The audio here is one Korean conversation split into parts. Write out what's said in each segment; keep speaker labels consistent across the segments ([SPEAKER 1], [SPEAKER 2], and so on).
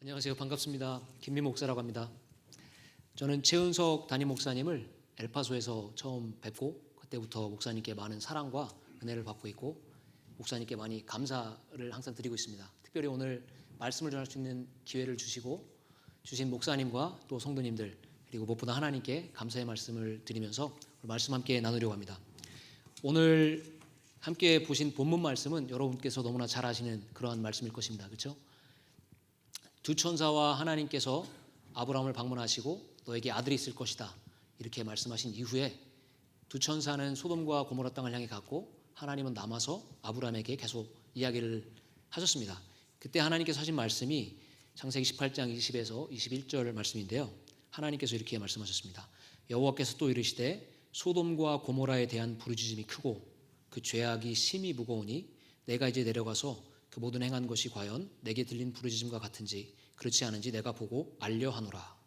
[SPEAKER 1] 안녕하세요. 반갑습니다. 김민 목사라고 합니다. 저는 최은석 담임 목사님을 엘파소에서 처음 뵙고 그때부터 목사님께 많은 사랑과 은혜를 받고 있고 목사님께 많이 감사를 항상 드리고 있습니다. 특별히 오늘 말씀을 전할 수 있는 기회를 주신 목사님과 또 성도님들 그리고 무엇보다 하나님께 감사의 말씀을 드리면서 말씀 함께 나누려고 합니다. 오늘 함께 보신 본문 말씀은 여러분께서 너무나 잘 아시는 그러한 말씀일 것입니다. 그렇죠? 두 천사와 하나님께서 아브라함을 방문하시고 너에게 아들이 있을 것이다 이렇게 말씀하신 이후에 두 천사는 소돔과 고모라 땅을 향해 갔고 하나님은 남아서 아브라함에게 계속 이야기를 하셨습니다. 그때 하나님께서 하신 말씀이 창세기 18장 20에서 21절 말씀인데요. 하나님께서 이렇게 말씀하셨습니다. 여호와께서 또 이르시되 소돔과 고모라에 대한 부르짖음이 크고 그 죄악이 심히 무거우니 내가 이제 내려가서 그 모든 행한 것이 과연 내게 들린 부르짖음과 같은지 그렇지 않은지 내가 보고 알려 하노라.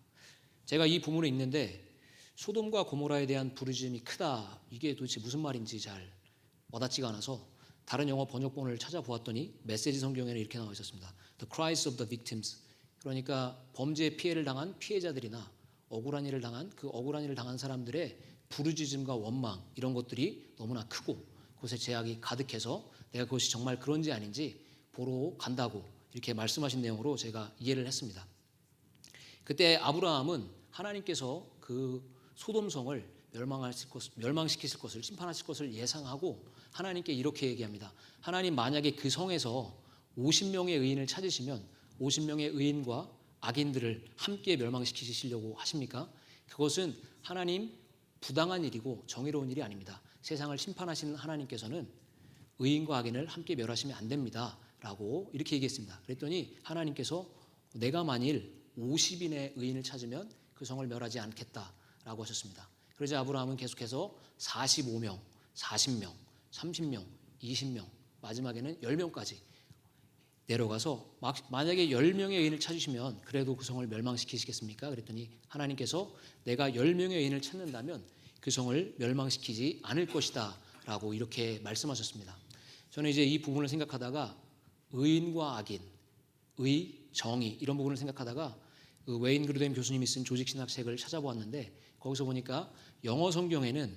[SPEAKER 1] 제가 이 부문에 있는데 소돔과 고모라에 대한 부르짖음이 크다 이게 도대체 무슨 말인지 잘 와닿지가 않아서 다른 영어 번역본을 찾아보았더니 메시지 성경에는 이렇게 나와 있었습니다. The cries of the victims. 그러니까 범죄 피해를 당한 피해자들이나 억울한 일을 당한 그 억울한 일을 당한 사람들의 부르짖음과 원망 이런 것들이 너무나 크고 그곳에 죄악이 가득해서 내가 그것이 정말 그런지 아닌지 보러 간다고 이렇게 말씀하신 내용으로 제가 이해를 했습니다. 그때 아브라함은 하나님께서 그 소돔성을 멸망시키실 것을 심판하실 것을 예상하고 하나님께 이렇게 얘기합니다. 하나님 만약에 그 성에서 50명의 의인을 찾으시면 50명의 의인과 악인들을 함께 멸망시키시려고 하십니까? 그것은 하나님 부당한 일이고 정의로운 일이 아닙니다. 세상을 심판하시는 하나님께서는 의인과 악인을 함께 멸하시면 안 됩니다 라고 이렇게 얘기했습니다. 그랬더니 하나님께서 내가 만일 50인의 의인을 찾으면 그 성을 멸하지 않겠다라고 하셨습니다. 그러자 아브라함은 계속해서 45명, 40명, 30명, 20명 마지막에는 10명까지 내려가서 만약에 10명의 의인을 찾으시면 그래도 그 성을 멸망시키시겠습니까? 그랬더니 하나님께서 내가 10명의 의인을 찾는다면 그 성을 멸망시키지 않을 것이다 라고 이렇게 말씀하셨습니다. 저는 이제 이 부분을 생각하다가 의인과 악인, 의, 정의 이런 부분을 생각하다가 그 웨인 그루뎀 교수님이 쓴 조직신학책을 찾아보았는데 거기서 보니까 영어 성경에는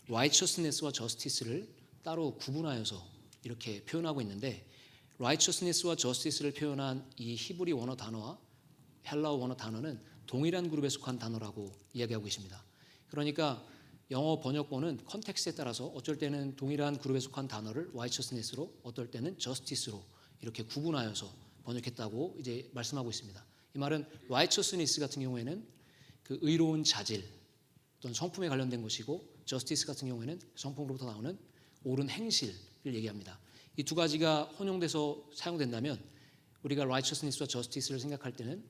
[SPEAKER 1] righteousness와 justice를 따로 구분하여서 이렇게 표현하고 있는데 righteousness와 justice를 표현한 이 히브리 원어 단어와 헬라어 원어 단어는 동일한 그룹에 속한 단어라고 이야기하고 있습니다. 그러니까 영어 번역본은 컨텍스트에 따라서 어쩔 때는 동일한 그룹에 속한 단어를 righteousness로 어떨 때는 justice로 이렇게 구분하여서 번역했다고 이제 말씀하고 있습니다. 이 말은 righteousness 같은 경우에는 그 의로운 자질 또는 성품에 관련된 것이고 justice 같은 경우에는 성품으로부터 나오는 옳은 행실을 얘기합니다. 이 두 가지가 혼용돼서 사용된다면 우리가 righteousness와 justice를 생각할 때는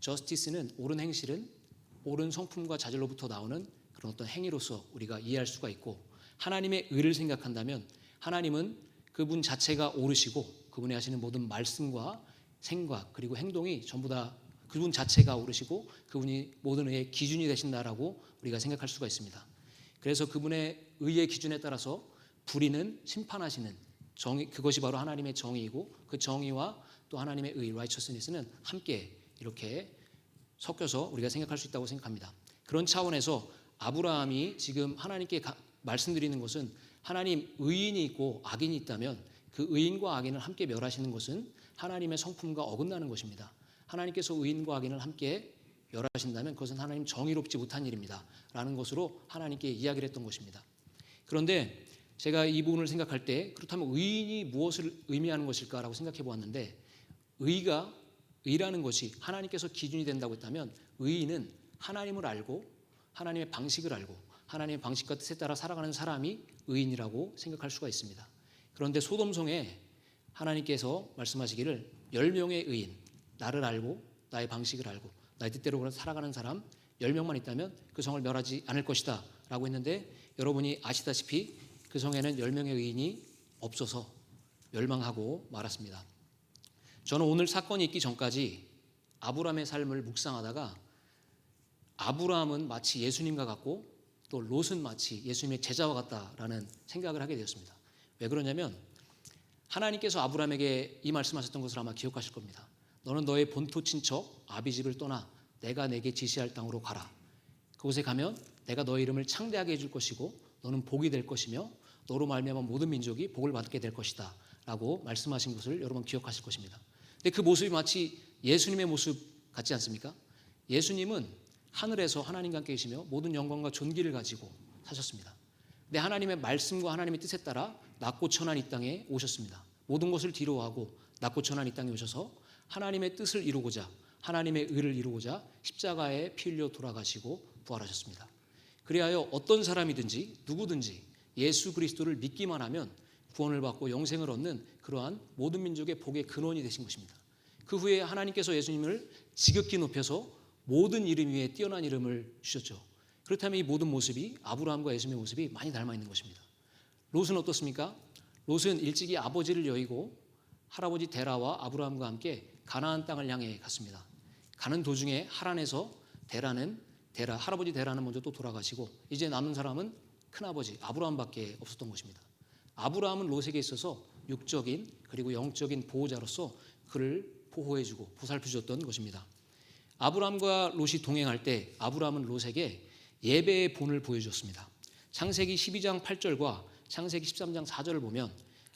[SPEAKER 1] justice는 옳은 행실은 옳은 성품과 자질로부터 나오는 그런 어떤 행위로서 우리가 이해할 수가 있고 하나님의 의를 생각한다면 하나님은 그분 자체가 옳으시고 그분이 하시는 모든 말씀과 생각 그리고 행동이 전부 다 그분 자체가 옳으시고 그분이 모든 의의 기준이 되신다라고 우리가 생각할 수가 있습니다. 그래서 그분의 의의 기준에 따라서 불의는 심판하시는 정의, 그것이 바로 하나님의 정의이고 그 정의와 또 하나님의 의, righteousness는 함께 이렇게 섞여서 우리가 생각할 수 있다고 생각합니다. 그런 차원에서 아브라함이 지금 하나님께 말씀드리는 것은 하나님 의인이 있고 악인이 있다면 그 의인과 악인을 함께 멸하시는 것은 하나님의 성품과 어긋나는 것입니다. 하나님께서 의인과 악인을 함께 멸하신다면 그것은 하나님 정의롭지 못한 일입니다 라는 것으로 하나님께 이야기를 했던 것입니다. 그런데 제가 이 부분을 생각할 때 그렇다면 의인이 무엇을 의미하는 것일까라고 생각해 보았는데 의라는 것이 하나님께서 기준이 된다고 했다면 의인은 하나님을 알고 하나님의 방식을 알고 하나님의 방식과 뜻에 따라 살아가는 사람이 의인이라고 생각할 수가 있습니다. 그런데 소돔성에 하나님께서 말씀하시기를 10명의 의인, 나를 알고 나의 방식을 알고 나의 뜻대로 살아가는 사람 10명만 있다면 그 성을 멸하지 않을 것이다 라고 했는데 여러분이 아시다시피 그 성에는 10명의 의인이 없어서 멸망하고 말았습니다. 저는 오늘 사건이 있기 전까지 아브라함의 삶을 묵상하다가 아브라함은 마치 예수님과 같고 또 롯은 마치 예수님의 제자와 같다라는 생각을 하게 되었습니다. 왜 그러냐면 하나님께서 아브라함에게 이 말씀하셨던 것을 아마 기억하실 겁니다. 너는 너의 본토 친척 아비집을 떠나 내가 내게 지시할 땅으로 가라. 그곳에 가면 내가 너의 이름을 창대하게 해줄 것이고 너는 복이 될 것이며 너로 말미암아 모든 민족이 복을 받게 될 것이다 라고 말씀하신 것을 여러분 기억하실 것입니다. 근데 그 모습이 마치 예수님의 모습 같지 않습니까? 예수님은 하늘에서 하나님과 함께 계시며 모든 영광과 존귀를 가지고 사셨습니다. 근데 하나님의 말씀과 하나님의 뜻에 따라 낮고 천한 이 땅에 오셨습니다. 모든 것을 뒤로하고 낮고 천한 이 땅에 오셔서 하나님의 뜻을 이루고자 하나님의 의를 이루고자 십자가에 피 흘려 돌아가시고 부활하셨습니다. 그리하여 어떤 사람이든지 누구든지 예수 그리스도를 믿기만 하면 구원을 받고 영생을 얻는 그러한 모든 민족의 복의 근원이 되신 것입니다. 그 후에 하나님께서 예수님을 지극히 높여서 모든 이름 위에 뛰어난 이름을 주셨죠. 그렇다면 이 모든 모습이 아브라함과 예수님의 모습이 많이 닮아 있는 것입니다. 롯은 어떻습니까? 롯은 일찍이 아버지를 여의고 할아버지 데라와 아브라함과 함께 가나안 땅을 향해 갔습니다. 가는 도중에 하란에서 할아버지 데라는 먼저 또 돌아가시고 이제 남은 사람은 큰아버지 아브라함밖에 없었던 것입니다. 아브라함은 롯에게 있어서 육적인 그리고 영적인 보호자로서 그를 보호해주고 보살펴주었던 것입니다. 아브라함과 롯이 동행할 때 아브라함은 롯에게 예배의 본을 보여주었습니다. 창세기 12장 8절과 창세기 13장 4절을 보면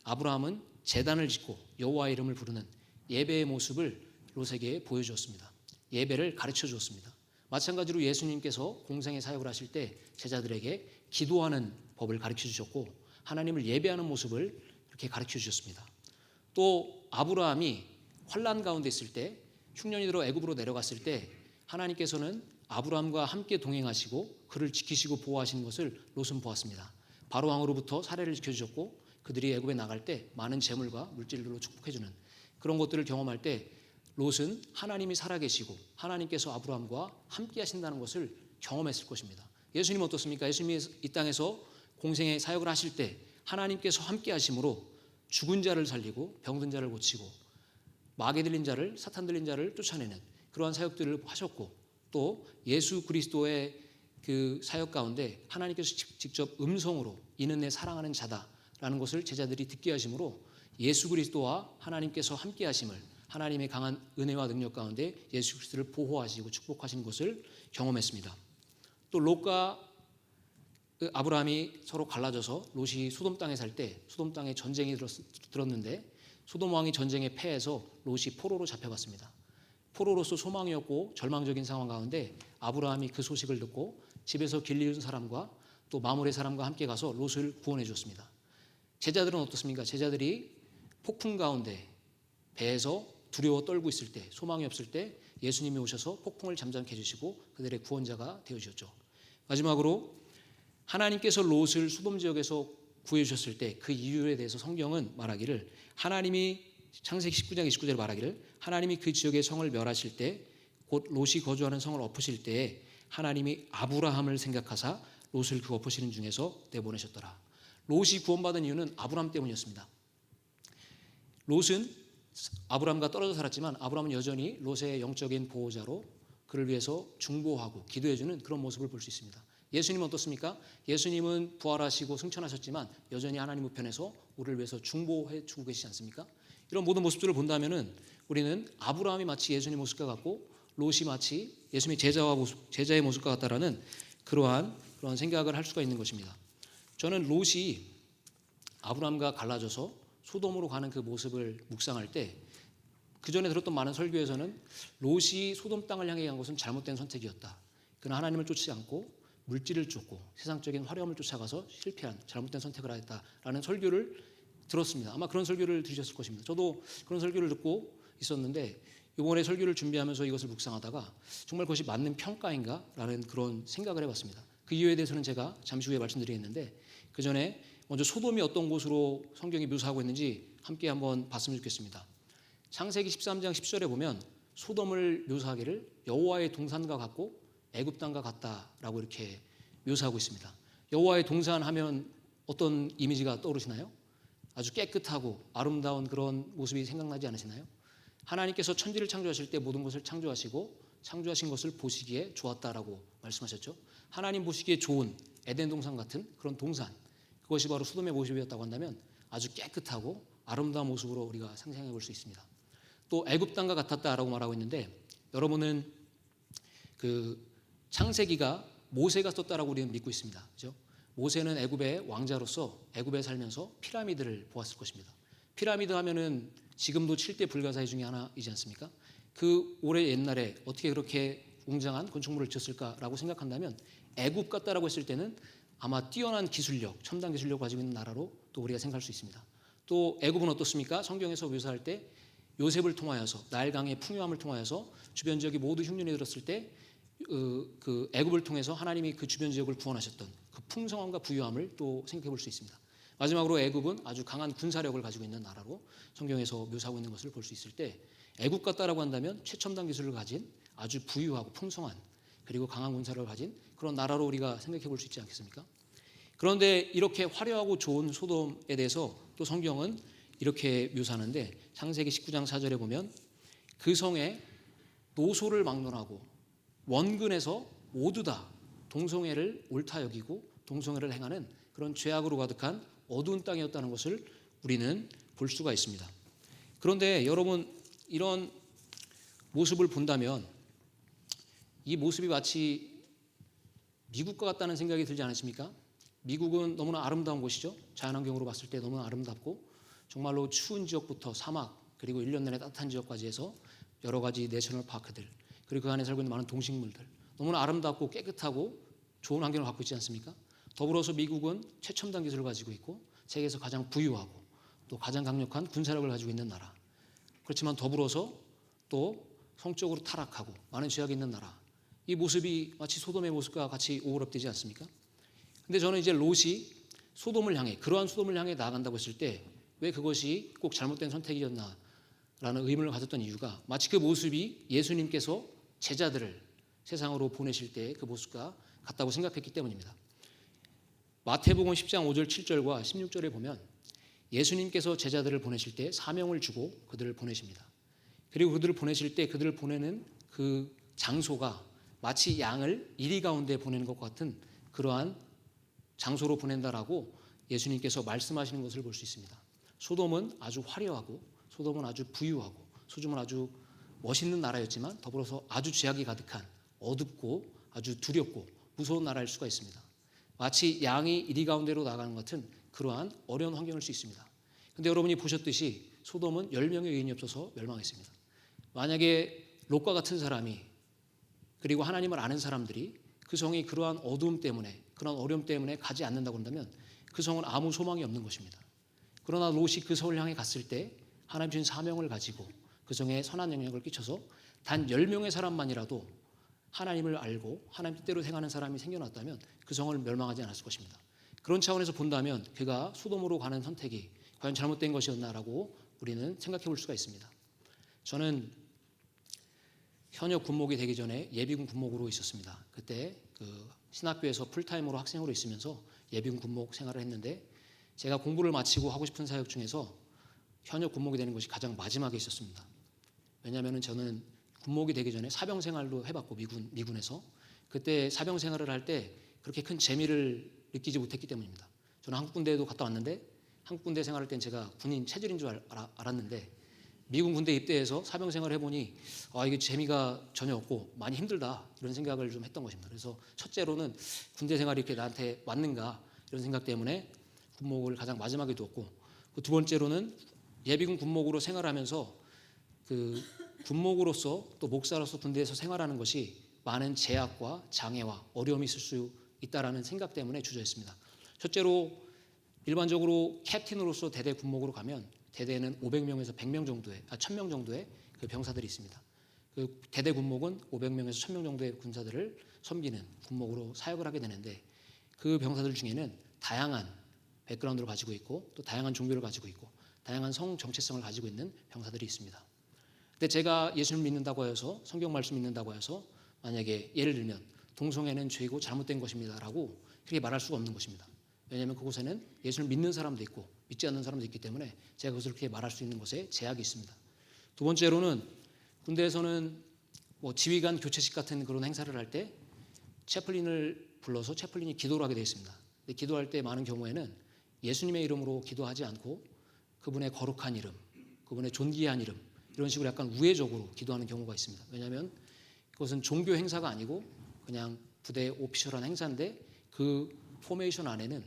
[SPEAKER 1] 아브라함은 제단을 짓고 여호와의 이름을 부르는 예배의 모습을 롯에게 보여주었습니다. 예배를 가르쳐 주었습니다. 마찬가지로 예수님께서 공생의 사역을 하실 때 제자들에게 기도하는 법을 가르쳐 주셨고 하나님을 예배하는 모습을 이렇게 가르쳐 주셨습니다. 또 아브라함이 환난 가운데 있을 때 흉년이 들어 애굽으로 내려갔을 때 하나님께서는 아브라함과 함께 동행하시고 그를 지키시고 보호하시는 것을 롯은 보았습니다. 바로 왕으로부터 사례를 지켜주셨고 그들이 애굽에 나갈 때 많은 재물과 물질들로 축복해주는 그런 것들을 경험할 때 롯은 하나님이 살아계시고 하나님께서 아브라함과 함께 하신다는 것을 경험했을 것입니다. 예수님은 어떻습니까? 예수님이 이 땅에서 공생의 사역을 하실 때 하나님께서 함께 하심으로 죽은 자를 살리고 병든 자를 고치고 마귀 들린 자를 사탄 들린 자를 쫓아내는 그러한 사역들을 하셨고 또 예수 그리스도의 그 사역 가운데 하나님께서 직접 음성으로 이는 내 사랑하는 자다라는 것을 제자들이 듣게 하심으로 예수 그리스도와 하나님께서 함께 하심을 하나님의 강한 은혜와 능력 가운데 예수 그리스도를 보호하시고 축복하신 것을 경험했습니다. 또 롯과 아브라함이 서로 갈라져서 롯이 소돔 땅에 살 때 소돔 땅에 전쟁이 들었는데 소돔 왕이 전쟁에 패해서 롯이 포로로 잡혀갔습니다. 포로로서 소망이었고 절망적인 상황 가운데 아브라함이 그 소식을 듣고 집에서 길리운 사람과 또 마므레 사람과 함께 가서 롯을 구원해 줬습니다. 제자들은 어떻습니까? 제자들이 폭풍 가운데 배에서 두려워 떨고 있을 때 소망이 없을 때 예수님이 오셔서 폭풍을 잠잠케 해주시고 그들의 구원자가 되어주셨죠. 마지막으로 하나님께서 롯을 소돔 지역에서 구해주셨을 때 그 이유에 대해서 성경은 말하기를 하나님이 창세기 19장 29절에 말하기를 하나님이 그 지역의 성을 멸하실 때 곧 롯이 거주하는 성을 엎으실 때에 하나님이 아브라함을 생각하사 롯을 그 엎으시는 중에서 내보내셨더라. 롯이 구원받은 이유는 아브라함 때문이었습니다. 롯은 아브라함과 떨어져 살았지만 아브라함은 여전히 롯의 영적인 보호자로 그를 위해서 중보하고 기도해주는 그런 모습을 볼 수 있습니다. 예수님은 어떻습니까? 예수님은 부활하시고 승천하셨지만 여전히 하나님 우편에서 우리를 위해서 중보해 주고 계시지 않습니까? 이런 모든 모습들을 본다면은 우리는 아브라함이 마치 예수님 모습과 같고 롯이 마치 예수님의 제자의 모습과 같다라는 그런 생각을 할 수가 있는 것입니다. 저는 롯이 아브라함과 갈라져서 소돔으로 가는 그 모습을 묵상할 때 그 전에 들었던 많은 설교에서는 롯이 소돔 땅을 향해 간 것은 잘못된 선택이었다. 그는 하나님을 쫓지 않고 물질을 쫓고 세상적인 화려함을 쫓아가서 실패한 잘못된 선택을 하였다라는 설교를 들었습니다. 아마 그런 설교를 들으셨을 것입니다. 저도 그런 설교를 듣고 있었는데 이번에 설교를 준비하면서 이것을 묵상하다가 정말 그것이 맞는 평가인가라는 그런 생각을 해봤습니다. 그 이유에 대해서는 제가 잠시 후에 말씀드리겠는데 그 전에 먼저 소돔이 어떤 곳으로 성경이 묘사하고 있는지 함께 한번 봤으면 좋겠습니다. 창세기 13장 10절에 보면 소돔을 묘사하기를 여호와의 동산과 같고 애굽 땅과 같다라고 이렇게 묘사하고 있습니다. 여호와의 동산 하면 어떤 이미지가 떠오르시나요? 아주 깨끗하고 아름다운 그런 모습이 생각나지 않으시나요? 하나님께서 천지를 창조하실 때 모든 것을 창조하시고 창조하신 것을 보시기에 좋았다라고 말씀하셨죠. 하나님 보시기에 좋은 에덴 동산 같은 그런 동산, 그것이 바로 소돔의 모습이었다고 한다면 아주 깨끗하고 아름다운 모습으로 우리가 상상해 볼 수 있습니다. 또 애굽 땅과 같았다라고 말하고 있는데, 여러분은 그 창세기가 모세가 썼다라고 우리는 믿고 있습니다. 그죠? 모세는 애굽의 왕자로서 애굽에 살면서 피라미드를 보았을 것입니다. 피라미드 하면은 지금도 7대 불가사의 중에 하나이지 않습니까? 그 오래 옛날에 어떻게 그렇게 웅장한 건축물을 지었을까라고 생각한다면, 애굽 같다라고 했을 때는 아마 뛰어난 기술력, 첨단 기술력을 가지고 있는 나라로 또 우리가 생각할 수 있습니다. 또 애굽은 어떻습니까? 성경에서 묘사할 때 요셉을 통하여서, 나일강의 풍요함을 통하여서 주변 지역이 모두 흉년이 들었을 때 그 애굽을 통해서 하나님이 그 주변 지역을 구원하셨던 그 풍성함과 부유함을 또 생각해 볼 수 있습니다. 마지막으로 애굽은 아주 강한 군사력을 가지고 있는 나라로 성경에서 묘사하고 있는 것을 볼 수 있을 때, 애굽 같다라고 한다면 최첨단 기술을 가진 아주 부유하고 풍성한, 그리고 강한 군사력을 가진 그런 나라로 우리가 생각해 볼 수 있지 않겠습니까? 그런데 이렇게 화려하고 좋은 소돔에 대해서 또 성경은 이렇게 묘사하는데, 창세기 19장 4절에 보면 그 성에 노소를 막론하고 원근에서 모두 다 동성애를 옳다 여기고 동성애를 행하는 그런 죄악으로 가득한 어두운 땅이었다는 것을 우리는 볼 수가 있습니다. 그런데 여러분, 이런 모습을 본다면 이 모습이 마치 미국과 같다는 생각이 들지 않으십니까? 미국은 너무나 아름다운 곳이죠. 자연환경으로 봤을 때 너무나 아름답고, 정말로 추운 지역부터 사막, 그리고 1년 내내 따뜻한 지역까지 해서 여러 가지 내셔널 파크들, 그리고 그 안에 살고 있는 많은 동식물들, 너무나 아름답고 깨끗하고 좋은 환경을 갖고 있지 않습니까? 더불어서 미국은 최첨단 기술을 가지고 있고 세계에서 가장 부유하고 또 가장 강력한 군사력을 가지고 있는 나라. 그렇지만 더불어서 또 성적으로 타락하고 많은 죄악이 있는 나라. 이 모습이 마치 소돔의 모습과 같이 오버랩되지 않습니까? 근데 저는 이제 롯이 소돔을 향해, 그러한 소돔을 향해 나아간다고 했을 때 왜 그것이 꼭 잘못된 선택이었나라는 의문을 가졌던 이유가, 마치 그 모습이 예수님께서 제자들을 세상으로 보내실 때의 그 모습과 같다고 생각했기 때문입니다. 마태복음 10장 5절 7절과 16절에 보면 예수님께서 제자들을 보내실 때 사명을 주고 그들을 보내십니다. 그리고 그들을 보내실 때 그들을 보내는 그 장소가 마치 양을 이리 가운데 보내는 것과 같은 그러한 장소로 보낸다라고 예수님께서 말씀하시는 것을 볼 수 있습니다. 소돔은 아주 화려하고, 소돔은 아주 부유하고, 소돔은 아주 멋있는 나라였지만 더불어서 아주 죄악이 가득한 어둡고 아주 두렵고 무서운 나라일 수가 있습니다. 마치 양이 이리 가운데로 나가는 것 같은 그러한 어려운 환경일 수 있습니다. 그런데 여러분이 보셨듯이 소돔은 10명의 의인이 없어서 멸망했습니다. 만약에 롯과 같은 사람이, 그리고 하나님을 아는 사람들이 그 성이 그러한 어두움 때문에, 그런 어려움 때문에 가지 않는다고 한다면 그 성은 아무 소망이 없는 것입니다. 그러나 롯이 그 성을 향해 갔을 때 하나님 주신 사명을 가지고 그 성에 선한 영향을 끼쳐서 단 10명의 사람만이라도 하나님을 알고 하나님 뜻대로 행하는 사람이 생겨났다면 그 성을 멸망하지 않았을 것입니다. 그런 차원에서 본다면 그가 소돔으로 가는 선택이 과연 잘못된 것이었나라고 우리는 생각해 볼 수가 있습니다. 저는 현역 군목이 되기 전에 예비군 군목으로 있었습니다. 그때 그 신학교에서 풀타임으로 학생으로 있으면서 예비군 군목 생활을 했는데, 제가 공부를 마치고 하고 싶은 사역 중에서 현역 군목이 되는 것이 가장 마지막에 있었습니다. 왜냐하면 저는 군목이 되기 전에 사병 생활도 해봤고, 미군에서 그때 사병 생활을 할 때 그렇게 큰 재미를 느끼지 못했기 때문입니다. 저는 한국 군대에도 갔다 왔는데, 한국 군대 생활할 땐 제가 군인 체질인 줄 알았는데 미군 군대 입대해서 사병 생활을 해보니 이게 재미가 전혀 없고 많이 힘들다, 이런 생각을 좀 했던 것입니다. 그래서 첫째로는 군대 생활이 이렇게 나한테 맞는가, 이런 생각 때문에 군목을 가장 마지막에 두었고, 두 번째로는 예비군 군목으로 생활하면서 그 군목으로서 또 목사로서 군대에서 생활하는 것이 많은 제약과 장애와 어려움이 있을 수 있다라는 생각 때문에 주저했습니다. 첫째로 일반적으로 캡틴으로서 대대 군목으로 가면 대대에는 500명에서 100명 정도의 1000명 정도의 그 병사들이 있습니다. 그 대대 군목은 500명에서 1000명 정도의 군사들을 섬기는 군목으로 사역을 하게 되는데, 그 병사들 중에는 다양한 백그라운드를 가지고 있고 또 다양한 종교를 가지고 있고 다양한 성 정체성을 가지고 있는 병사들이 있습니다. 근데 제가 예수를 믿는다고 해서, 성경 말씀 믿는다고 해서 만약에 예를 들면 동성애는 죄고 잘못된 것입니다라고 그렇게 말할 수가 없는 것입니다. 왜냐하면 그곳에는 예수를 믿는 사람도 있고 믿지 않는 사람도 있기 때문에 제가 그것을 그렇게 말할 수 있는 것에 제약이 있습니다. 두 번째로는 군대에서는 지휘관 교체식 같은 그런 행사를 할 때 채플린을 불러서 채플린이 기도를 하게 되어 있습니다. 근데 기도할 때 많은 경우에는 예수님의 이름으로 기도하지 않고 그분의 거룩한 이름, 그분의 존귀한 이름, 이런 식으로 약간 우회적으로 기도하는 경우가 있습니다. 왜냐하면 그것은 종교 행사가 아니고 그냥 부대의 오피셜한 행사인데 그 포메이션 안에는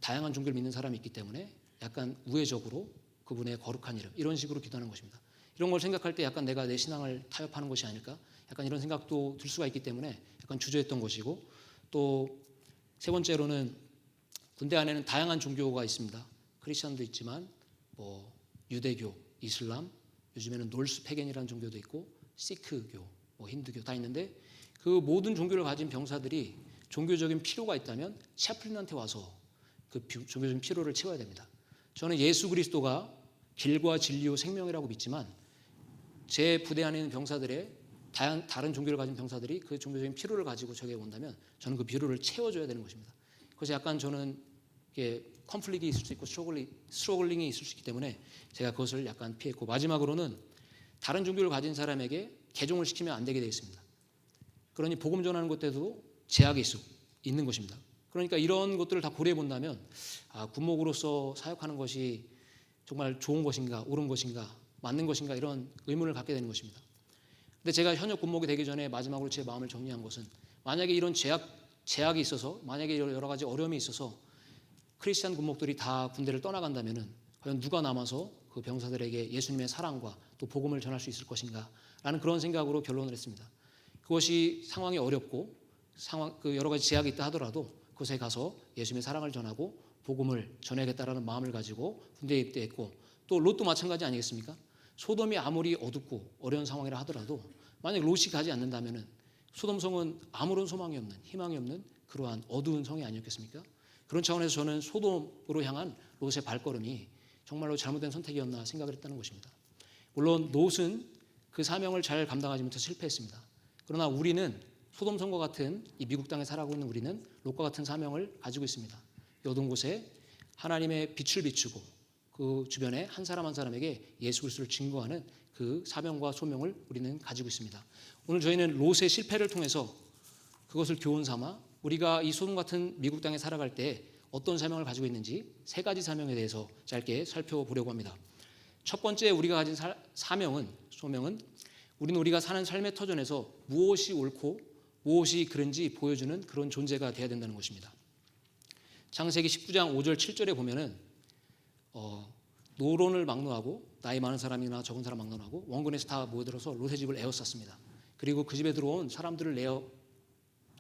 [SPEAKER 1] 다양한 종교를 믿는 사람이 있기 때문에 약간 우회적으로 그분의 거룩한 이름 이런 식으로 기도하는 것입니다. 이런 걸 생각할 때 약간 내가 내 신앙을 타협하는 것이 아닐까 약간 이런 생각도 들 수가 있기 때문에 약간 주저했던 것이고, 또 세 번째로는 군대 안에는 다양한 종교가 있습니다. 크리스천도 있지만 뭐 유대교, 이슬람, 요즘에는 놀스 패겐이라는 종교도 있고 시크교, 뭐 힌두교 다 있는데 그 모든 종교를 가진 병사들이 종교적인 필요가 있다면 샤플린한테 와서 그 종교적인 필요를 채워야 됩니다. 저는 예수 그리스도가 길과 진리요 생명이라고 믿지만 제 부대 안에 있는 병사들의 다른 종교를 가진 병사들이 그 종교적인 필요를 가지고 저에게 온다면 저는 그 필요를 채워줘야 되는 것입니다. 그래서 약간 저는 컨플릭이 있을 수 있고 스트러글링이 있을 수 있기 때문에 제가 그것을 약간 피했고, 마지막으로는 다른 종교를 가진 사람에게 개종을 시키면 안 되게 되어 있습니다. 그러니 복음 전하는 것에도 제약이 있는 것입니다. 그러니까 이런 것들을 다 고려해 본다면 군목으로서 사역하는 것이 정말 좋은 것인가, 옳은 것인가, 맞는 것인가 이런 의문을 갖게 되는 것입니다. 근데 제가 현역 군목이 되기 전에 마지막으로 제 마음을 정리한 것은 만약에 이런 제약이 있어서, 만약에 여러 가지 어려움이 있어서 크리스찬 군목들이 다 군대를 떠나간다면 과연 누가 남아서 그 병사들에게 예수님의 사랑과 또 복음을 전할 수 있을 것인가 라는 그런 생각으로 결론을 했습니다. 그것이 상황이 어렵고 여러 가지 제약이 있다 하더라도 그곳에 가서 예수님의 사랑을 전하고 복음을 전해야겠다라는 마음을 가지고 군대에 입대했고, 또 롯도 마찬가지 아니겠습니까? 소돔이 아무리 어둡고 어려운 상황이라 하더라도 만약 롯이 가지 않는다면 소돔성은 아무런 소망이 없는, 희망이 없는 그러한 어두운 성이 아니었겠습니까? 그런 차원에서 저는 소돔으로 향한 롯의 발걸음이 정말로 잘못된 선택이었나 생각을 했다는 것입니다. 물론 롯은 그 사명을 잘 감당하지 못해서 실패했습니다. 그러나 우리는 소돔성과 같은 이 미국 땅에 살아가고 있는 우리는 롯과 같은 사명을 가지고 있습니다. 이 어두운 곳에 하나님의 빛을 비추고 그 주변에 한 사람 한 사람에게 예수 그리스도를 증거하는 그 사명과 소명을 우리는 가지고 있습니다. 오늘 저희는 롯의 실패를 통해서 그것을 교훈 삼아 우리가 이 소돔 같은 미국 땅에 살아갈 때 어떤 사명을 가지고 있는지 세 가지 사명에 대해서 짧게 살펴보려고 합니다. 첫 번째 우리가 가진 소명은 우리가 사는 삶의 터전에서 무엇이 옳고 무엇이 그른지 보여주는 그런 존재가 되어야 된다는 것입니다. 창세기 19장 5절 7절에 보면은 노론을 막론하고 나이 많은 사람이나 적은 사람 막론하고 원근에서 다 모여들어서 롯의 집을 에워쌌습니다. 그리고 그 집에 들어온 사람들을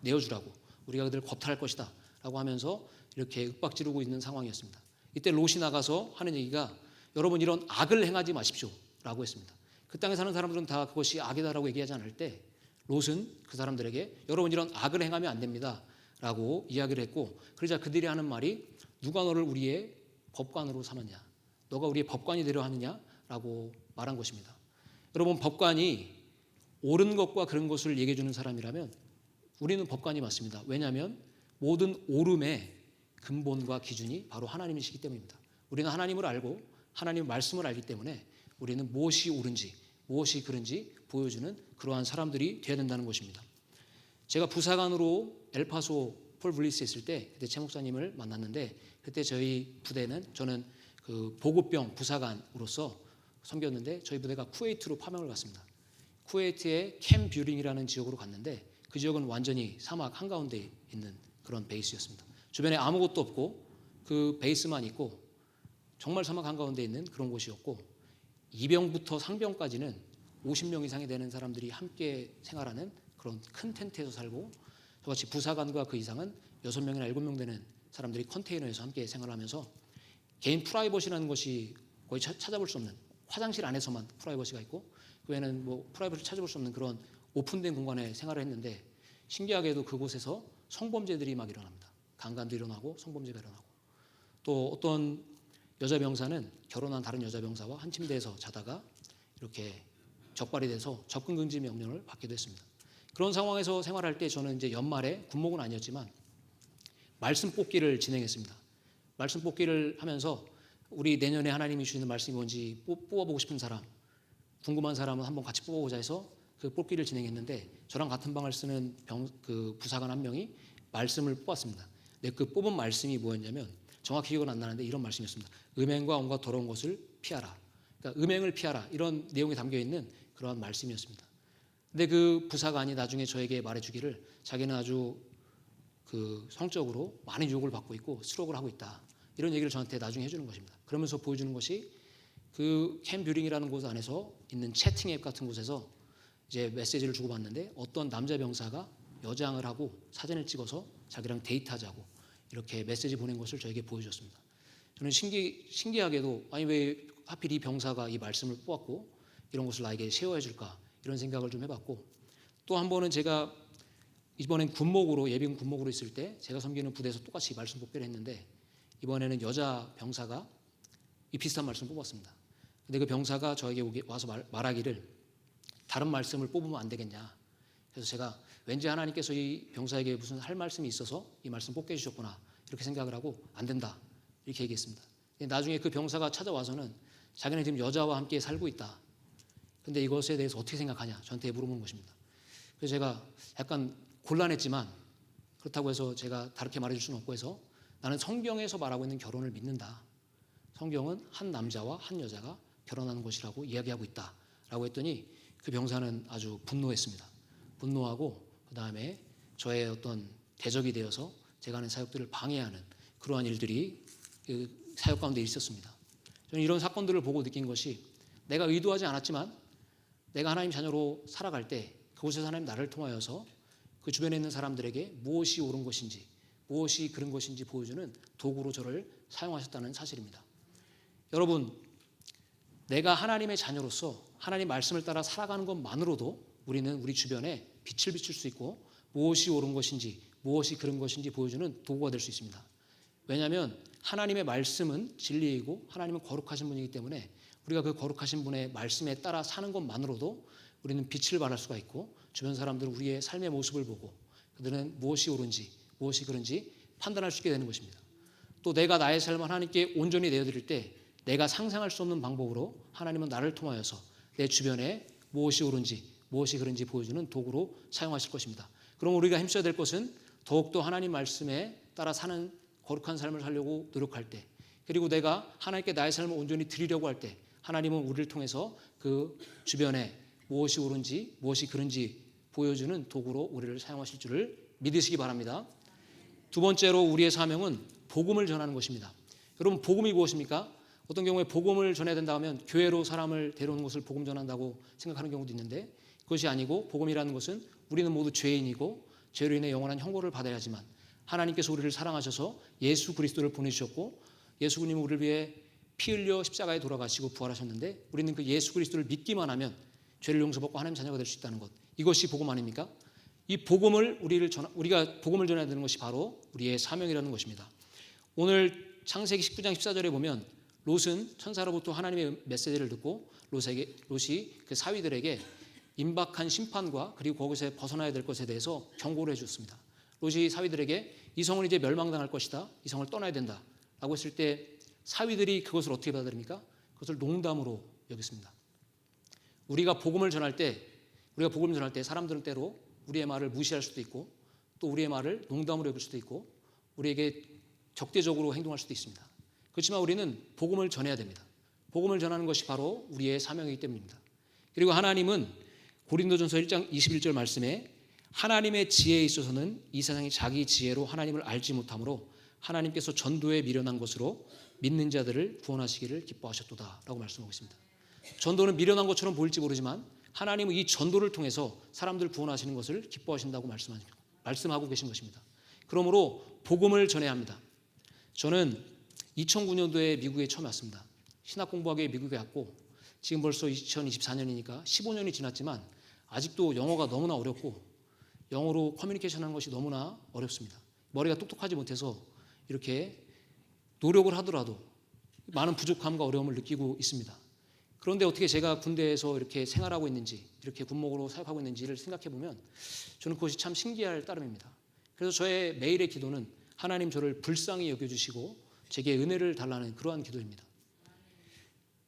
[SPEAKER 1] 내어주라고, 우리가 그들을 겁탈할 것이다 라고 하면서 이렇게 윽박지르고 있는 상황이었습니다. 이때 롯이 나가서 하는 얘기가 여러분 이런 악을 행하지 마십시오 라고 했습니다. 그 땅에 사는 사람들은 다 그것이 악이다라고 얘기하지 않을 때 롯은 그 사람들에게 여러분 이런 악을 행하면 안 됩니다 라고 이야기를 했고, 그러자 그들이 하는 말이 누가 너를 우리의 법관으로 삼았냐, 너가 우리의 법관이 되려 하느냐라고 말한 것입니다. 여러분 법관이 옳은 것과 그런 것을 얘기해 주는 사람이라면 우리는 법관이 맞습니다. 왜냐하면 모든 옳음의 근본과 기준이 바로 하나님이시기 때문입니다. 우리는 하나님을 알고 하나님의 말씀을 알기 때문에 우리는 무엇이 옳은지 무엇이 그른지 보여주는 그러한 사람들이 되어야 된다는 것입니다. 제가 부사관으로 엘파소 폴 블리스에 있을 때 그때 최 목사님을 만났는데, 그때 저희 부대는 저는 그 보급병 부사관으로서 섬겼는데 저희 부대가 쿠웨이트로 파병을 갔습니다. 쿠웨이트의 캠 뷰링이라는 지역으로 갔는데 그 지역은 완전히 사막 한가운데 있는 그런 베이스였습니다. 주변에 아무것도 없고 그 베이스만 있고 정말 사막 한가운데 있는 그런 곳이었고, 이병부터 상병까지는 50명 이상이 되는 사람들이 함께 생활하는 그런 큰 텐트에서 살고, 저같이 부사관과 그 이상은 6명이나 7명 되는 사람들이 컨테이너에서 함께 생활하면서 개인 프라이버시라는 것이 거의 찾아볼 수 없는, 화장실 안에서만 프라이버시가 있고 그 외에는 뭐 프라이버시 찾아볼 수 없는 그런 오픈된 공간에 생활을 했는데, 신기하게도 그곳에서 성범죄들이 막 일어납니다. 강간도 일어나고 성범죄가 일어나고, 또 어떤 여자 병사는 결혼한 다른 여자 병사와 한 침대에서 자다가 이렇게 적발이 돼서 접근 금지 명령을 받기도 했습니다. 그런 상황에서 생활할 때 저는 이제 연말에 군목은 아니었지만 말씀 뽑기를 진행했습니다. 말씀 뽑기를 하면서 우리 내년에 하나님이 주시는 말씀이 뭔지 뽑아보고 싶은 사람, 궁금한 사람은 한번 같이 뽑아보자 해서 그 뽑기를 진행했는데, 저랑 같은 방을 쓰는 그 부사관 한 명이 말씀을 뽑았습니다. 근데 그 뽑은 말씀이 뭐였냐면 정확히 기억은 안 나는데 이런 말씀이었습니다. 음행과 온갖 더러운 것을 피하라. 그러니까 음행을 피하라 이런 내용이 담겨 있는 그러한 말씀이었습니다. 근데 그 부사관이 나중에 저에게 말해주기를 자기는 아주 그 성적으로 많은 유혹을 받고 있고 스트로크를 하고 있다. 이런 얘기를 저한테 나중에 해주는 것입니다. 그러면서 보여주는 것이 그 캠뷰링이라는 곳 안에서 있는 채팅 앱 같은 곳에서 이제 메시지를 주고받는데 어떤 남자 병사가 여장을 하고 사진을 찍어서 자기랑 데이트하자고 이렇게 메시지 보낸 것을 저에게 보여줬습니다. 저는 신기하게도 아니 왜 하필 이 병사가 이 말씀을 뽑았고 이런 것을 나에게 쉐어해 줄까 이런 생각을 좀 해봤고 또 한 번은 제가 이번엔 군목으로 예비군 군목으로 있을 때 제가 섬기는 부대에서 똑같이 말씀 뽑기를 했는데 이번에는 여자 병사가 이 비슷한 말씀 뽑았습니다. 근데 그 병사가 저에게 와서 말하기를 다른 말씀을 뽑으면 안 되겠냐. 그래서 제가 왠지 하나님께서 이 병사에게 무슨 할 말씀이 있어서 이 말씀 뽑게 해주셨구나 이렇게 생각을 하고 안 된다 이렇게 얘기했습니다. 나중에 그 병사가 찾아와서는 자기는 지금 여자와 함께 살고 있다. 근데 이것에 대해서 어떻게 생각하냐 저한테 물어보는 것입니다. 그래서 제가 약간 곤란했지만 그렇다고 해서 제가 다르게 말해줄 수는 없고 해서 나는 성경에서 말하고 있는 결혼을 믿는다. 성경은 한 남자와 한 여자가 결혼하는 것이라고 이야기하고 있다라고 했더니 그 병사는 아주 분노했습니다. 분노하고 그 다음에 저의 어떤 대적이 되어서 제가 하는 사역들을 방해하는 그러한 일들이 그 사역 가운데 있었습니다. 저는 이런 사건들을 보고 느낀 것이 내가 의도하지 않았지만 내가 하나님 자녀로 살아갈 때 그곳에서 하나님 나를 통하여서 그 주변에 있는 사람들에게 무엇이 옳은 것인지 무엇이 그른 것인지 보여주는 도구로 저를 사용하셨다는 사실입니다. 여러분 내가 하나님의 자녀로서 하나님 말씀을 따라 살아가는 것만으로도 우리는 우리 주변에 빛을 비출 수 있고 무엇이 옳은 것인지 무엇이 그른 것인지 보여주는 도구가 될 수 있습니다. 왜냐하면 하나님의 말씀은 진리이고 하나님은 거룩하신 분이기 때문에 우리가 그 거룩하신 분의 말씀에 따라 사는 것만으로도 우리는 빛을 발할 수가 있고 주변 사람들은 우리의 삶의 모습을 보고 그들은 무엇이 옳은지 무엇이 그른지 판단할 수 있게 되는 것입니다. 또 내가 나의 삶을 하나님께 온전히 내어드릴 때 내가 상상할 수 없는 방법으로 하나님은 나를 통하여서 내 주변에 무엇이 옳은지 무엇이 그른지 보여주는 도구로 사용하실 것입니다. 그럼 우리가 힘써야 될 것은 더욱더 하나님 말씀에 따라 사는 거룩한 삶을 살려고 노력할 때 그리고 내가 하나님께 나의 삶을 온전히 드리려고 할 때 하나님은 우리를 통해서 그 주변에 무엇이 옳은지 무엇이 그른지 보여주는 도구로 우리를 사용하실 줄을 믿으시기 바랍니다. 두 번째로 우리의 사명은 복음을 전하는 것입니다. 여러분 복음이 무엇입니까? 어떤 경우에 복음을 전해야 된다 하면 교회로 사람을 데려오는 것을 복음 전한다고 생각하는 경우도 있는데 그것이 아니고 복음이라는 것은 우리는 모두 죄인이고 죄로 인해 영원한 형벌을 받아야 하지만 하나님께서 우리를 사랑하셔서 예수 그리스도를 보내주셨고 예수 그리스도는 우리를 위해 피 흘려 십자가에 돌아가시고 부활하셨는데 우리는 그 예수 그리스도를 믿기만 하면 죄를 용서받고 하나님 자녀가 될 수 있다는 것 이것이 복음 아닙니까? 이 복음을 우리가 복음을 전해야 되는 것이 바로 우리의 사명이라는 것입니다. 오늘 창세기 19장 14절에 보면 롯은 천사로부터 하나님의 메시지를 듣고 롯이 그 사위들에게 임박한 심판과 그리고 거기서 벗어나야 될 것에 대해서 경고를 해줬습니다. 롯이 사위들에게 이 성은 이제 멸망당할 것이다. 이 성을 떠나야 된다. 라고 했을 때 사위들이 그것을 어떻게 받아들입니까? 그것을 농담으로 여겼습니다. 우리가 복음을 전할 때 사람들은 때로 우리의 말을 무시할 수도 있고 또 우리의 말을 농담으로 여길 수도 있고 우리에게 적대적으로 행동할 수도 있습니다. 그렇지만 우리는 복음을 전해야 됩니다. 복음을 전하는 것이 바로 우리의 사명이기 때문입니다. 그리고 하나님은 고린도전서 1장 21절 말씀에 하나님의 지혜에 있어서는 이 세상이 자기 지혜로 하나님을 알지 못하므로 하나님께서 전도에 미련한 것으로 믿는 자들을 구원하시기를 기뻐하셨도다 라고 말씀하고 있습니다. 전도는 미련한 것처럼 보일지 모르지만 하나님은 이 전도를 통해서 사람들을 구원하시는 것을 기뻐하신다고 말씀하고 계신 것입니다. 그러므로 복음을 전해야 합니다. 저는 2009년도에 미국에 처음 왔습니다. 신학 공부하기 위해 미국에 왔고 지금 벌써 2024년이니까 15년이 지났지만 아직도 영어가 너무나 어렵고 영어로 커뮤니케이션 하는 것이 너무나 어렵습니다. 머리가 똑똑하지 못해서 이렇게 노력을 하더라도 많은 부족함과 어려움을 느끼고 있습니다. 그런데 어떻게 제가 군대에서 이렇게 생활하고 있는지 이렇게 군목으로 사역하고 있는지를 생각해 보면 저는 그것이 참 신기할 따름입니다. 그래서 저의 매일의 기도는 하나님 저를 불쌍히 여겨주시고 제게 은혜를 달라는 그러한 기도입니다.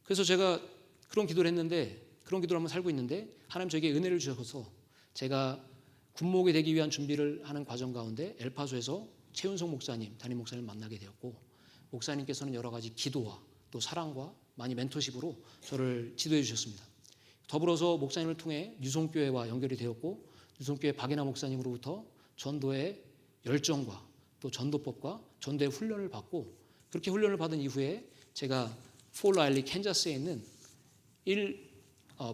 [SPEAKER 1] 그래서 제가 그런 기도를 했는데 그런 기도를 한번 살고 있는데 하나님 저에게 은혜를 주셔서 제가 군목이 되기 위한 준비를 하는 과정 가운데 엘파소에서 최윤석 목사님, 담임 목사님을 만나게 되었고 목사님께서는 여러 가지 기도와 또 사랑과 많이 멘토십으로 저를 지도해 주셨습니다. 더불어서 목사님을 통해 유송교회와 연결이 되었고 유송교회 박인하 목사님으로부터 전도의 열정과 또 전도법과 전도의 훈련을 받고 그렇게 훈련을 받은 이후에 제가 폴 라일리 캔자스에 있는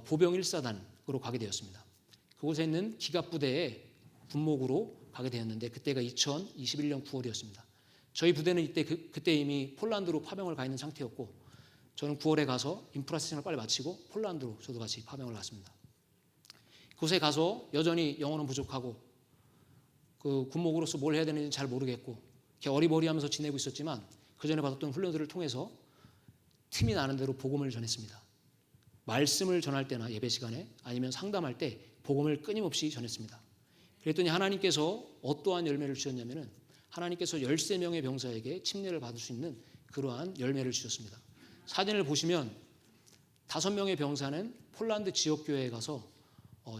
[SPEAKER 1] 보병 1사단으로 가게 되었습니다. 그곳에 있는 기갑부대의 군목으로 가게 되었는데 그때가 2021년 9월이었습니다. 저희 부대는 그때 이미 폴란드로 파병을 가 있는 상태였고 저는 9월에 가서 인프라세션을 빨리 마치고 폴란드로 저도 같이 파병을 갔습니다. 그곳에 가서 여전히 영어는 부족하고 그 군목으로서 뭘 해야 되는지 잘 모르겠고 이렇게 어리버리하면서 지내고 있었지만 그 전에 받았던 훈련들을 통해서 틈이 나는 대로 복음을 전했습니다. 말씀을 전할 때나 예배 시간에 아니면 상담할 때 복음을 끊임없이 전했습니다. 그랬더니 하나님께서 어떠한 열매를 주셨냐면은 하나님께서 13명의 병사에게 침례를 받을 수 있는 그러한 열매를 주셨습니다. 사진을 보시면 5명의 병사는 폴란드 지역교회에 가서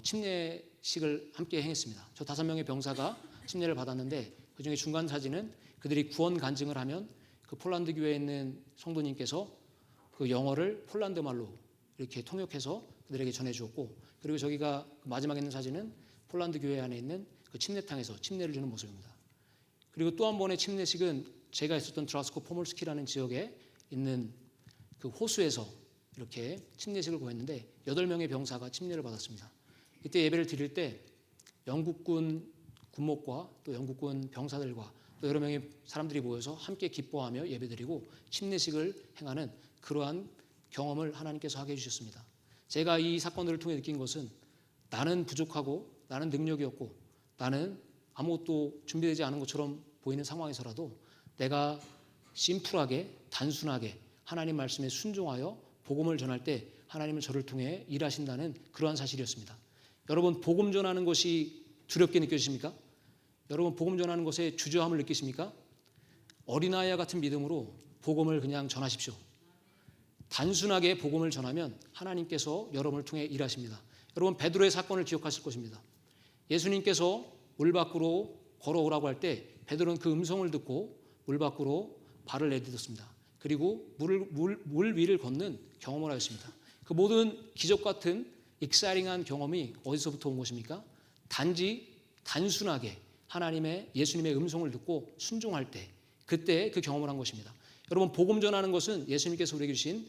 [SPEAKER 1] 침례식을 함께 행했습니다. 저 5명의 병사가 침례를 받았는데 그중에 중간 사진은 그들이 구원 간증을 하면 그 폴란드 교회에 있는 성도님께서 그 영어를 폴란드 말로 이렇게 통역해서 그들에게 전해주었고 그리고 저기가 마지막에 있는 사진은 폴란드 교회 안에 있는 그 침례탕에서 침례를 주는 모습입니다. 그리고 또 한 번의 침례식은 제가 있었던 드라스코 포몰스키라는 지역에 있는 그 호수에서 이렇게 침례식을 보였는데 8명의 병사가 침례를 받았습니다. 이때 예배를 드릴 때 영국군 군목과 또 영국군 병사들과 또 여러 명의 사람들이 모여서 함께 기뻐하며 예배드리고 침례식을 행하는 그러한 경험을 하나님께서 하게 해주셨습니다. 제가 이 사건들을 통해 느낀 것은 나는 부족하고 나는 능력이 없고 나는 아무것도 준비되지 않은 것처럼 보이는 상황에서라도 내가 심플하게 단순하게 하나님 말씀에 순종하여 복음을 전할 때 하나님은 저를 통해 일하신다는 그러한 사실이었습니다. 여러분 복음 전하는 것이 두렵게 느껴지십니까? 여러분 복음 전하는 것에 주저함을 느끼십니까? 어린아이와 같은 믿음으로 복음을 그냥 전하십시오. 단순하게 복음을 전하면 하나님께서 여러분을 통해 일하십니다. 여러분 베드로의 사건을 기억하실 것입니다. 예수님께서 물 밖으로 걸어오라고 할 때 베드로는 그 음성을 듣고 물 밖으로 발을 내딛었습니다. 그리고 물 위를 걷는 경험을 하였습니다. 그 모든 기적 같은 익사이링한 경험이 어디서부터 온 것입니까? 단지 단순하게 예수님의 음성을 듣고 순종할 때 그때 그 경험을 한 것입니다. 여러분 복음 전하는 것은 예수님께서 우리에게 주신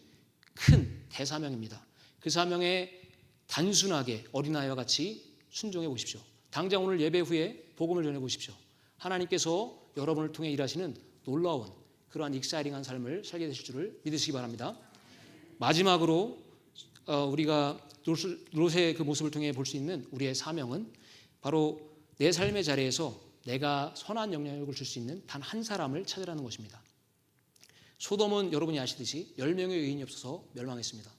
[SPEAKER 1] 큰 대사명입니다. 그 사명에 단순하게 어린아이와 같이 순종해 보십시오. 당장 오늘 예배 후에 복음을 전해 보십시오. 하나님께서 여러분을 통해 일하시는 놀라운 그러한 익사이링한 삶을 살게 되실 줄을 믿으시기 바랍니다. 마지막으로 우리가 롯의 그 모습을 통해 볼 수 있는 우리의 사명은 바로 내 삶의 자리에서 내가 선한 영향력을 줄 수 있는 단 한 사람을 찾으라는 것입니다. 소돔은 여러분이 아시듯이 10명의 의인이 없어서 멸망했습니다.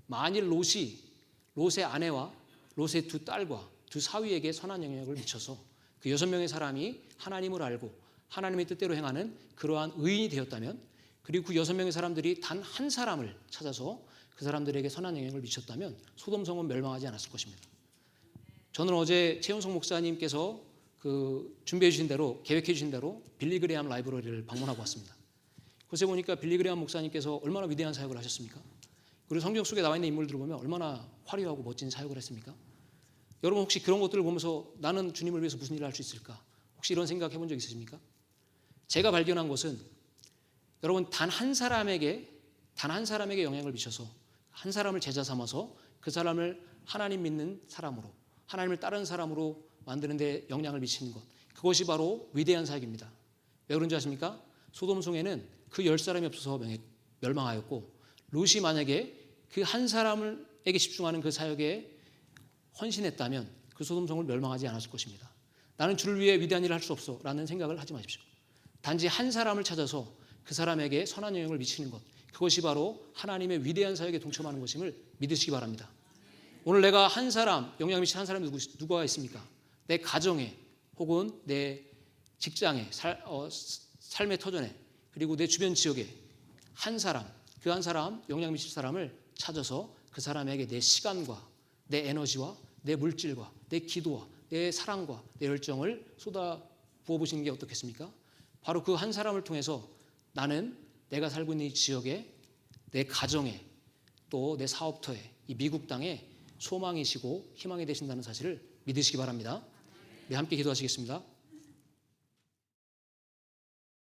[SPEAKER 1] 만일 롯의 아내와 롯의 2 딸과 2 사위에게 선한 영향력을 미쳐서 그 6명의 사람이 하나님을 알고 하나님의 뜻대로 행하는 그러한 의인이 되었다면 그리고 그 6명의 사람들이 단 한 사람을 찾아서 그 사람들에게 선한 영향을 미쳤다면 소돔성은 멸망하지 않았을 것입니다. 저는 어제 최은석 목사님께서 준비해 주신 대로 계획해 주신 대로 빌리 그레함 라이브러리를 방문하고 왔습니다. 그곳에 보니까 빌리 그레함 목사님께서 얼마나 위대한 사역을 하셨습니까? 그리고 성경 속에 나와 있는 인물들을 보면 얼마나 화려하고 멋진 사역을 했습니까? 여러분 혹시 그런 것들을 보면서 나는 주님을 위해서 무슨 일을 할 수 있을까? 혹시 이런 생각 해본 적 있으십니까? 제가 발견한 것은 여러분 단 한 사람에게 영향을 미쳐서 한 사람을 제자 삼아서 그 사람을 하나님 믿는 사람으로 하나님을 따르는 사람으로 만드는 데 영향을 미치는 것 그것이 바로 위대한 사역입니다. 왜 그런지 아십니까? 소돔성에는 그 10사람이 없어서 멸망하였고 롯이 만약에 그 한 사람에게 집중하는 그 사역에 헌신했다면 그 소돔성을 멸망하지 않았을 것입니다. 나는 주를 위해 위대한 일을 할 수 없어 라는 생각을 하지 마십시오. 단지 한 사람을 찾아서 그 사람에게 선한 영향을 미치는 것 그것이 바로 하나님의 위대한 사역에 동참하는 것임을 믿으시기 바랍니다. 오늘 내가 한 사람 영향을 미치는 한 사람이 누가 있습니까? 내 가정에 혹은 내 직장에 삶의 터전에 그리고 내 주변 지역에 한 사람 그 한 사람 영향 미칠 사람을 찾아서 그 사람에게 내 시간과 내 에너지와 내 물질과 내 기도와 내 사랑과 내 열정을 쏟아 부어보시는 게 어떻겠습니까? 바로 그 한 사람을 통해서 나는 내가 살고 있는 이 지역에 내 가정에 또 내 사업터에 이 미국 땅에 소망이시고 희망이 되신다는 사실을 믿으시기 바랍니다. 네, 함께 기도하시겠습니다.